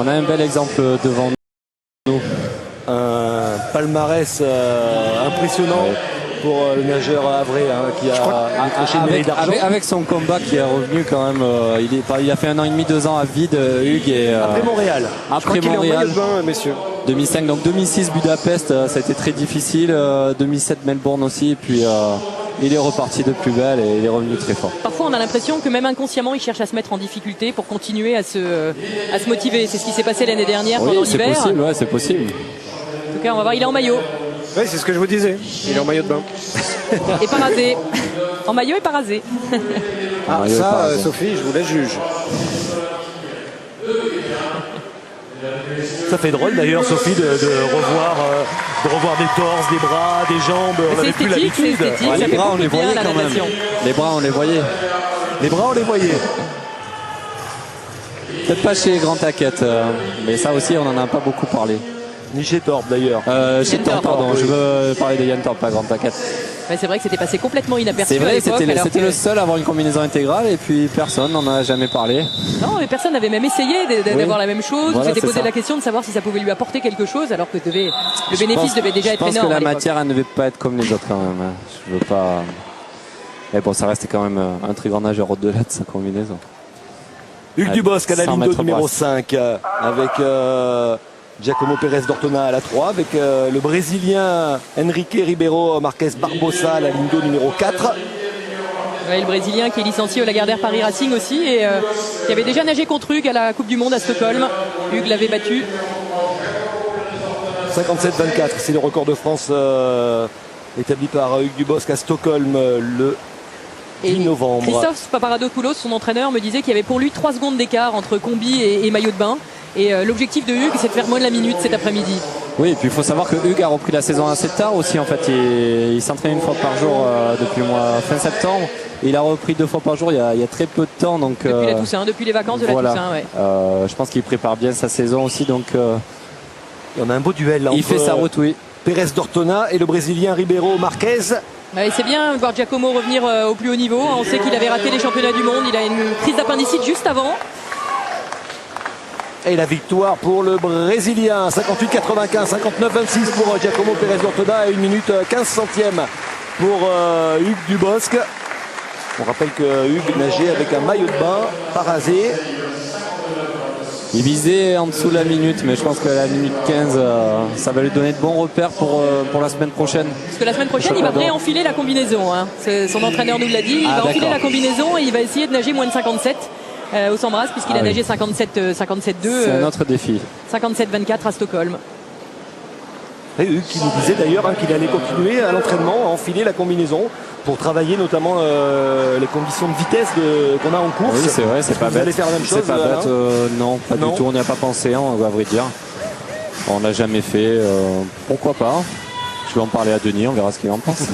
On a un bel exemple devant nous. Un palmarès impressionnant pour le nageur Havrais qui a décroché une médaille d'argent. Avec son combat qui est revenu quand même, il a fait 1 an et demi, 2 ans à vide, Hugues. Et, après Montréal. Après Montréal. Montréal. Il est en maillot de bain, messieurs. 2005, donc 2006 Budapest, ça a été très difficile. 2007 Melbourne aussi. Et puis il est reparti de plus belle et il est revenu très fort. Parfois on a l'impression que même inconsciemment il cherche à se mettre en difficulté pour continuer à se motiver. C'est ce qui s'est passé l'année dernière pendant l'hiver. C'est possible, ouais, c'est possible. En tout cas on va voir, il est en maillot. Oui, c'est ce que je vous disais. Il est en maillot de bain. Et pas rasé. En maillot et pas rasé. Ah, ça, Sophie, je vous la juge. Ça fait drôle d'ailleurs, Sophie, de revoir des torses, des bras, des jambes. On n'avait plus l'habitude. Les bras, on les voyait quand même. Les bras, on les voyait. Les bras, on les voyait. Peut-être pas chez Grand Taquette, mais ça aussi, on n'en a pas beaucoup parlé. Ni chez Torp d'ailleurs. Chez Torp, pardon. Oui. Je veux parler de Yann Torp, pas Grand Taquette. Ouais, c'est vrai que c'était passé complètement inaperçu. C'est vrai, c'était le seul à avoir une combinaison intégrale et puis personne n'en a jamais parlé. Non, mais personne n'avait même essayé d'avoir la même chose. Voilà, on s'était posé la question de savoir si ça pouvait lui apporter quelque chose alors que le bénéfice devait déjà être énorme. Je pense que la matière, elle ne devait pas être comme les autres quand même. Je veux pas. Mais bon, ça restait quand même un très grand nageur au-delà de sa combinaison. Hugues Dubosc à la ligne 2 numéro 5 avec Giacomo Pérez d'Ortona à la 3 avec le Brésilien Henrique Ribeiro Marques Barbosa à la ligne 2 numéro 4. Ouais, le Brésilien qui est licencié au Lagardère Paris Racing aussi et qui avait déjà nagé contre Hugues à la Coupe du Monde à Stockholm. Hugues l'avait battu. 57-24, c'est le record de France établi par Hugues Dubosc à Stockholm le 10 novembre. Christophe Paparadopoulos, son entraîneur, me disait qu'il y avait pour lui 3 secondes d'écart entre combi et maillot de bain. Et l'objectif de Hugues, c'est de faire moins de la minute cet après-midi. Oui, et puis il faut savoir que Hugues a repris la saison assez tard aussi. En fait, il s'entraîne 1 fois par jour depuis le mois fin septembre. Il a repris 2 fois par jour il y a très peu de temps. Donc, depuis la Toussaint, depuis les vacances de la Toussaint. Ouais. Je pense qu'il prépare bien sa saison aussi. Donc, il y en a un beau duel là, il fait sa route, oui. Pérez d'Ortona et le Brésilien Ribeiro Marques. C'est bien voir Giacomo revenir au plus haut niveau. On sait qu'il avait raté les championnats du monde. Il a une crise d'appendicite juste avant. Et la victoire pour le Brésilien, 58-95, 59-26 pour Giacomo Pérez d'Ortona et 1 minute 15 centièmes pour Hugues Dubosc. On rappelle que Hugues nageait avec un maillot de bain, pas rasé. Il visait en dessous de la minute, mais je pense qu'à la minute 15, ça va lui donner de bons repères pour la semaine prochaine. Parce que la semaine prochaine, il va réenfiler la combinaison. Hein. Son entraîneur nous l'a dit. Il va enfiler la combinaison et il va essayer de nager moins de 57. Au Sambras puisqu'il a nagé 57-2. C'est un autre défi. 57-24 à Stockholm. Et Hugues qui nous disait d'ailleurs qu'il allait continuer à l'entraînement, à enfiler la combinaison pour travailler notamment les conditions de vitesse qu'on a en course. Oui, c'est vrai, c'est pas bête. Faire la même chose, c'est pas bête, non, pas du tout. On n'y a pas pensé, à vrai dire. On l'a jamais fait. Pourquoi pas? Je vais en parler à Denis, on verra ce qu'il en pense.